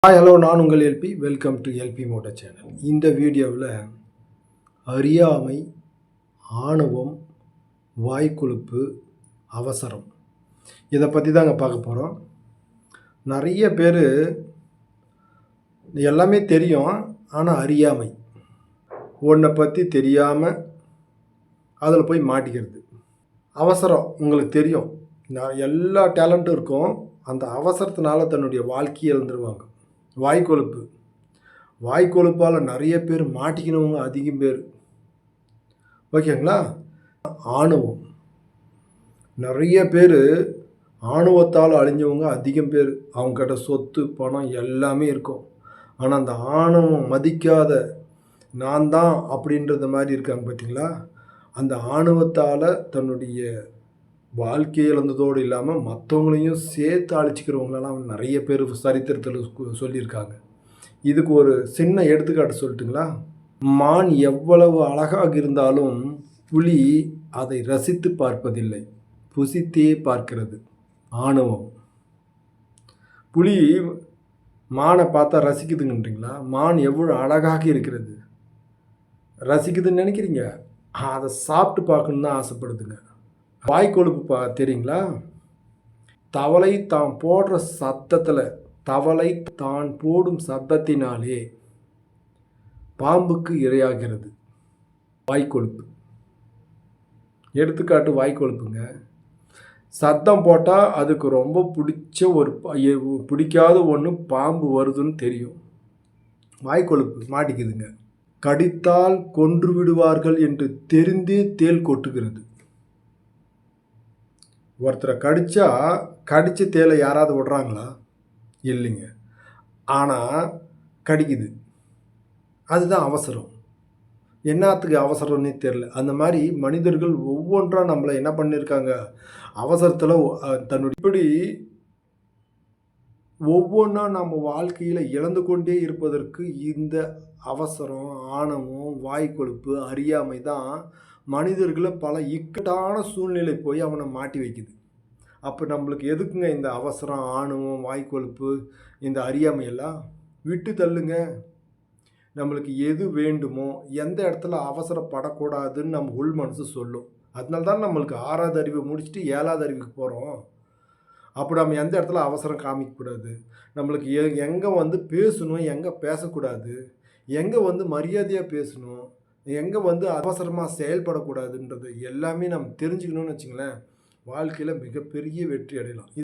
Hi hello, நான் உங்கள் L P. Welcome to L P motor channel. இந்த வீடியோவில் அறியாமை, ஆணவம், வாய்க்கொழுப்பு, அவசரம் இதை பற்றி தாங்க பார்க்க போகிறோம். நிறைய பேர் எல்லாமே தெரியும், ஆனால் அறியாமை ஒன்றை பற்றி தெரியாமல் அதில் போய் மாட்டிக்கிறது. அவசரம் உங்களுக்கு தெரியும், எல்லா டேலண்ட்டும் இருக்கும், அந்த அவசரத்தினால தன்னுடைய வாழ்க்கையை இழந்துருவாங்க. வாய்க்கொழுப்பால் நிறைய பேர் மாட்டிக்கினவங்க அதிகம் பேர். ஓகேங்களா? ஆணவம், நிறைய பேர் ஆணவத்தால் அழிஞ்சவங்க அதிகம் பேர். அவங்ககிட்ட சொத்து பணம் எல்லாமே இருக்கும், ஆனால் அந்த ஆணவம் மதிக்காத நான் தான் அப்படின்றது மாதிரி இருக்காங்க பார்த்தீங்களா? அந்த ஆணவத்தால் தன்னுடைய வாழ்க்கை இழந்ததோடு இல்லாமல் மற்றவங்களையும் சேர்த்து அழிச்சிக்கிறவங்களெல்லாம் நிறைய பேர் சரித்திரத்தில் சொல்லியிருக்காங்க. இதுக்கு ஒரு சின்ன எடுத்துக்காட்டு சொல்லட்டுங்களா? மான் எவ்வளவு அழகாக இருந்தாலும் புலி அதை ரசித்து பார்ப்பதில்லை, புசித்தே பார்க்கிறது. ஆணவம். புலி மானை பார்த்தா ரசிக்குதுங்கன்றீங்களா? மான் எவ்வளோ அழகாக இருக்கிறது, ரசிக்குதுன்னு நினைக்கிறீங்க? அதை சாப்பிட்டு பார்க்கணுன்னு தான் ஆசைப்படுதுங்க. வாய்க்கொழுப்பு தெரியுங்களா? தவளை தான் போடுற சத்தத்தில், தவளை தான் போடும் சத்தத்தினாலே பாம்புக்கு இரையாகிறது. வாய்க்கொழுப்பு. எடுத்துக்காட்டு வாய்க்கொழுப்புங்க. சத்தம் போட்டால் அதுக்கு ரொம்ப பிடிக்காத ஒன்று பாம்பு வருதுன்னு தெரியும், வாய்க்கொழுப்பு மாட்டிக்குதுங்க. கடித்தால் கொன்று விடுவார்கள் என்று தெரிந்தே தேள் கொட்டுகிறது. ஒருத்தரை கடித்த தேலை யாராவது விடுறாங்களா? இல்லைங்க. ஆனால் கடிக்குது. அதுதான் அவசரம். என்னத்துக்கு அவசரம்னே தெரில. அந்த மாதிரி மனிதர்கள் ஒவ்வொன்றா நம்மளை என்ன பண்ணியிருக்காங்க, அவசரத்தில் தன்னுடைய இப்படி ஒவ்வொன்றா நம்ம வாழ்க்கையில் இழந்து கொண்டே இருப்பதற்கு இந்த அவசரம், ஆணவம், வாய்க்கொழுப்பு, அறியாமை தான் மனிதர்களை பல இக்கட்டான சூழ்நிலை போய் அவனை மாட்டி வைக்குது. அப்போ நம்மளுக்கு எதுக்குங்க இந்த அவசரம், ஆணவம், வாய்க்கொழுப்பு, இந்த அறியாமையெல்லாம் விட்டு தள்ளுங்க. நம்மளுக்கு எது வேண்டுமோ, எந்த இடத்துல அவசரப்படக்கூடாதுன்னு நம்ம உள் மனசு சொல்லும். அதனால தான் நம்மளுக்கு 6வது அறிவு முடிச்சுட்டு 7வது அறிவுக்கு போகிறோம். அப்போ நம்ம எந்த இடத்துல அவசரம் காமிக்கக்கூடாது, நம்மளுக்கு எங்கே பேசணும், எங்கே பேசக்கூடாது, எங்கே மரியாதையாக பேசணும், எங்கே அவசரமாக செயல்படக்கூடாதுன்றது எல்லாமே நம்ம தெரிஞ்சுக்கணும்னு வச்சுங்களேன், வாழ்க்கையில் மிகப்பெரிய வெற்றி அடையலாம்.